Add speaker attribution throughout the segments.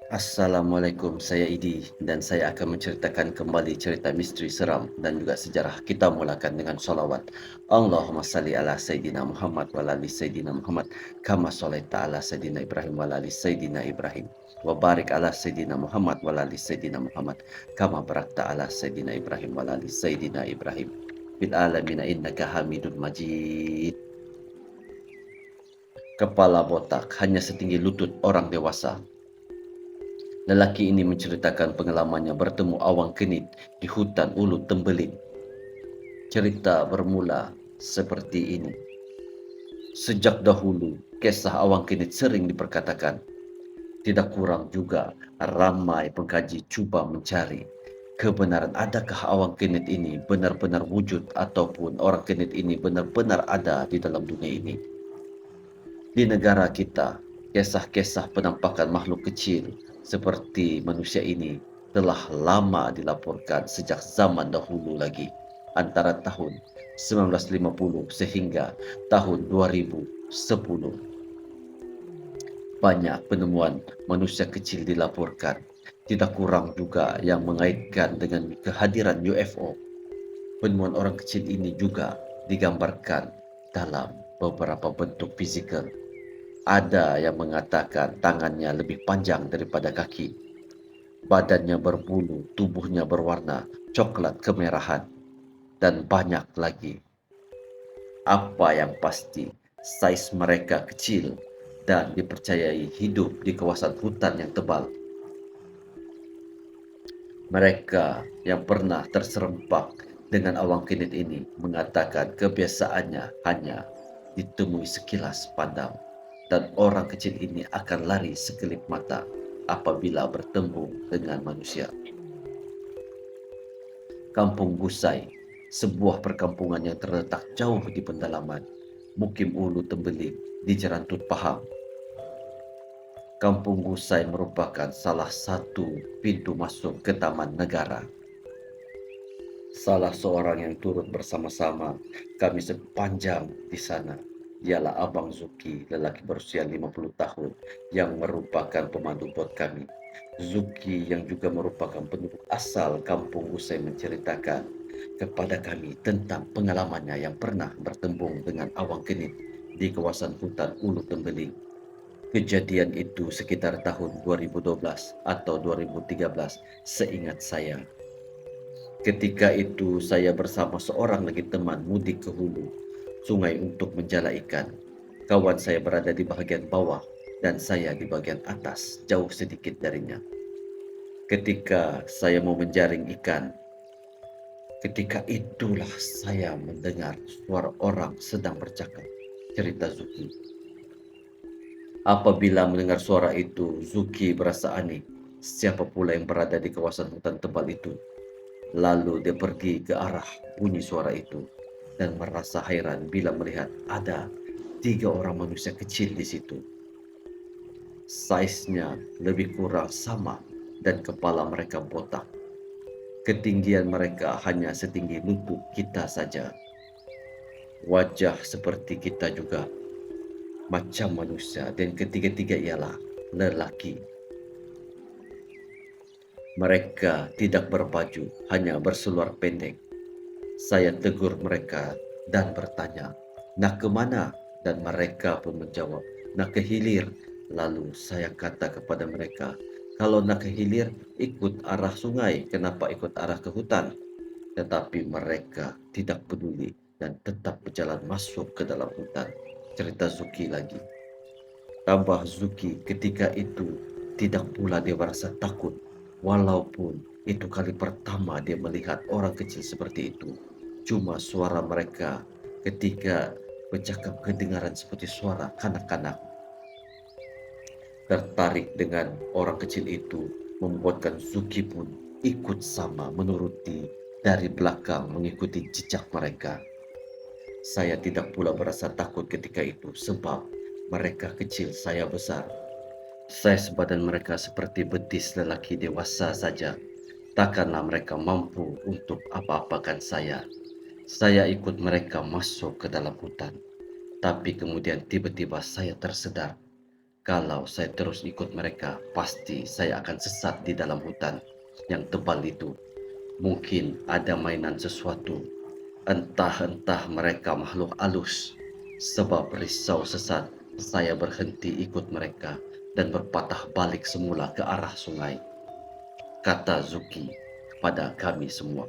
Speaker 1: Assalamualaikum, saya Idi dan saya akan menceritakan kembali cerita misteri seram dan juga sejarah. Kita mulakan dengan solawat. Allahumma salli ala Sayyidina Muhammad wa ala ali Sayyidina Muhammad kama sholaita ala Sayyidina Ibrahim wa ala ali Sayyidina Ibrahim wa barik ala Sayyidina Muhammad wa ala ali Sayyidina Muhammad kama barakta ala Sayyidina Ibrahim wa ala ali Sayyidina Ibrahim bil alamina innaka Hamidun Majid. Kepala botak hanya setinggi lutut orang dewasa. Lelaki ini menceritakan pengalamannya bertemu awang kenit di hutan Ulu Tembeling. Cerita bermula seperti ini. Sejak dahulu, kisah awang kenit sering diperkatakan. Tidak kurang juga ramai pengkaji cuba mencari kebenaran, adakah awang kenit ini benar-benar wujud ataupun orang kenit ini benar-benar ada di dalam dunia ini. Di negara kita, kisah-kisah penampakan makhluk kecil seperti manusia ini telah lama dilaporkan sejak zaman dahulu lagi, antara tahun 1950 sehingga tahun 2010. Banyak penemuan manusia kecil dilaporkan, tidak kurang juga yang mengaitkan dengan kehadiran UFO. Penemuan orang kecil ini juga digambarkan dalam beberapa bentuk fizikal. Ada yang mengatakan tangannya lebih panjang daripada kaki, badannya berbulu, tubuhnya berwarna coklat kemerahan, dan banyak lagi. Apa yang pasti, saiz mereka kecil dan dipercayai hidup di kawasan hutan yang tebal. Mereka yang pernah terserempak dengan awang kenit ini mengatakan kebiasaannya hanya ditemui sekilas pandang, dan orang kecil ini akan lari sekelip mata apabila bertemu dengan manusia. Kampung Gusai, sebuah perkampungan yang terletak jauh di pendalaman Mukim Ulu Tembeling di Jerantut Pahang. Kampung Gusai merupakan salah satu pintu masuk ke Taman Negara. Salah seorang yang turut bersama-sama kami sepanjang di sana ialah Abang Zuki, lelaki berusia 50 tahun yang merupakan pemandu bot kami. Zuki yang juga merupakan penduduk asal Kampung Gusai menceritakan kepada kami tentang pengalamannya yang pernah bertembung dengan awang kenit di kawasan hutan Ulu Tembeling. Kejadian itu sekitar tahun 2012 atau 2013 seingat saya. Ketika itu saya bersama seorang lagi teman mudik ke hulu sungai untuk menjala ikan. Kawan saya berada di bahagian bawah dan saya di bagian atas, jauh sedikit darinya. Ketika saya mau menjaring ikan, ketika itulah saya mendengar suara orang sedang bercakap, cerita Zuki. Apabila mendengar suara itu, Zuki berasa aneh. Siapa pula yang berada di kawasan hutan tebal itu? Lalu dia pergi ke arah bunyi suara itu dan merasa heran bila melihat ada 3 orang manusia kecil di situ. Saiznya lebih kurang sama dan kepala mereka botak. Ketinggian mereka hanya setinggi lutut kita saja. Wajah seperti kita juga, macam manusia, dan ketiga-tiga ialah lelaki. Mereka tidak berbaju, hanya berseluar pendek. Saya tegur mereka dan bertanya, nak ke mana? Dan mereka pun menjawab, nak ke hilir. Lalu saya kata kepada mereka, kalau nak ke hilir, ikut arah sungai, kenapa ikut arah ke hutan? Tetapi mereka tidak peduli dan tetap berjalan masuk ke dalam hutan. Cerita Zuki lagi. Tambah Zuki ketika itu tidak pula dia merasa takut, walaupun itu kali pertama dia melihat orang kecil seperti itu. Cuma suara mereka ketika bercakap kedengaran seperti suara kanak-kanak. Tertarik dengan orang kecil itu membuatkan Zuki pun ikut sama menuruti dari belakang mengikuti jejak mereka. Saya tidak pula merasa takut ketika itu sebab mereka kecil, saya besar. Saya sebadan mereka seperti betis lelaki dewasa saja. Takkanlah mereka mampu untuk apa-apakan saya. Saya ikut mereka masuk ke dalam hutan. Tapi kemudian tiba-tiba saya tersedar Kalau saya terus ikut mereka, pasti saya akan sesat di dalam hutan yang tebal itu. Mungkin ada mainan sesuatu, entah-entah mereka makhluk halus. Sebab risau sesat, saya berhenti ikut mereka dan berpatah balik semula ke arah sungai, kata Zuki kepada kami semua.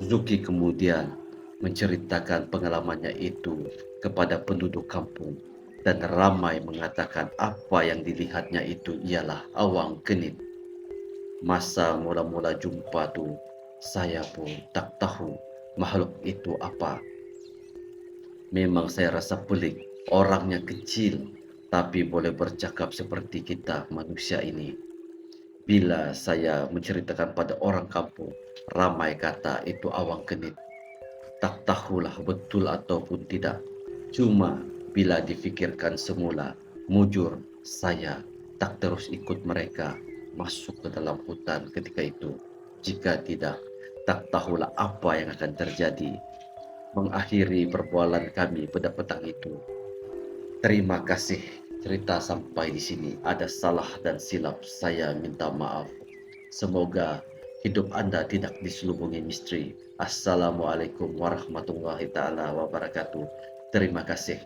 Speaker 1: Zuki kemudian menceritakan pengalamannya itu kepada penduduk kampung dan ramai mengatakan apa yang dilihatnya itu ialah awang kenit. Masa mula-mula jumpa tu, saya pun tak tahu makhluk itu apa. Memang saya rasa pelik, orangnya kecil tapi boleh bercakap seperti kita manusia ini. Bila saya menceritakan pada orang kampung, ramai kata itu awang kenit. Tak tahulah betul ataupun tidak. Cuma bila difikirkan semula, mujur saya tak terus ikut mereka masuk ke dalam hutan ketika itu. Jika tidak, tak tahulah apa yang akan terjadi. Mengakhiri perbualan kami pada petang itu. Terima kasih. Cerita sampai di sini. Ada salah dan silap, saya minta maaf. Semoga hidup Anda tidak diselubungi misteri. Assalamualaikum warahmatullahi taala wabarakatuh. Terima kasih.